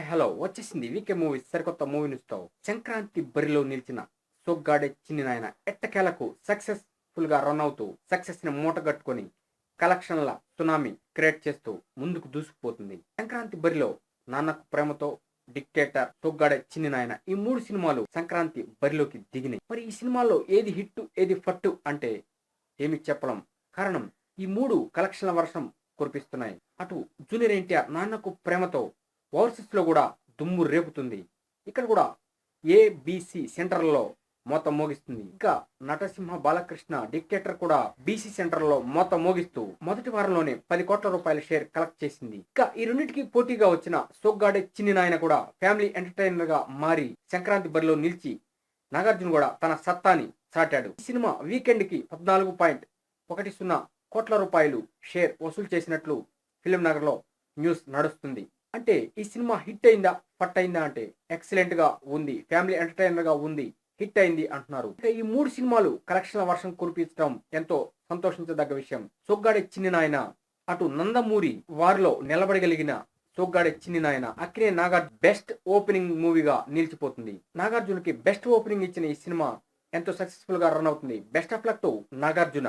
Hello వచ్చేసింది వీకే movies సరికొత్త movie న్యూస్తో. Sankranti బరిలో నిలిచిన సోగ్గాడే చిన్ని నాయన ఎట్టకేలకు సక్సెస్ఫుల్ గా రన్ అవుతూ సక్సెస్ ని మూటగట్టుకొని కలెక్షన్ల సునామీ క్రియేట్ చేస్తూ ముందుకు దూసుకుపోతుంది. సంక్రాంతి బరిలో, నాన్నకు ప్రేమతో, డిక్టేటర్, సోగ్గాడే చిన్ని నాయన ఈ మూడు సినిమాలు సంక్రాంతి బరిలోకి దిగినాయి. మరి ఈ సినిమాల్లో ఏది హిట్ ఏది ఫట్టు అంటే ఏమి చెప్పడం. కారణం ఈ మూడు కలెక్షన్ల వర్షం కురిపిస్తున్నాయి. అటు జూనియర్ ఎన్టీఆర్ నాన్నకు ప్రేమతో ఓవర్సీస్ లో కూడా దుమ్ము రేపుతుంది. ఇక్కడ కూడా ఏబిసి సెంటర్లలో మోత మోగిస్తుంది. ఇంకా నటసింహ బాలకృష్ణ డిక్టేటర్ కూడా బీసీ సెంటర్ లో మోత మోగిస్తూ మొదటి వారంలోనే 10 కోట్ల రూపాయల షేర్ కలెక్ట్ చేసింది. ఇక ఈ రెండింటికి పోటీగా వచ్చిన సోగ్గాడే చిన్ని నాయన కూడా ఫ్యామిలీ ఎంటర్టైనర్ గా మారి సంక్రాంతి బరిలో నిలిచి నాగార్జున కూడా తన సత్తాని చాటాడు. ఈ సినిమా వీకెండ్ కి 14.10 కోట్ల రూపాయలు షేర్ వసూలు చేసినట్లు ఫిలిం నగర్ లో న్యూస్ నడుస్తుంది. అంటే ఈ సినిమా హిట్ అయిందా ఫట్ అయిందా అంటే ఎక్సలెంట్ గా ఉంది, ఫ్యామిలీ ఎంటర్టైనర్ గా ఉంది, హిట్ అయింది అంటున్నారు. ఇక ఈ మూడు సినిమాలు కలెక్షన్ల వర్షం కురిపించడం ఎంతో సంతోషించదగ్గ విషయం. సోగ్గాడే చిన్ని నాయన అటు నందమూరి వారిలో నిలబడగలిగిన సోగ్గాడే చిన్ని నాయన అక్కినే నాగార్జున బెస్ట్ ఓపెనింగ్ మూవీగా నిలిచిపోతుంది. నాగార్జునకి బెస్ట్ ఓపెనింగ్ ఇచ్చిన ఈ సినిమా ఎంతో సక్సెస్ఫుల్ గా రన్ అవుతుంది. Best of luck to Nagarjuna.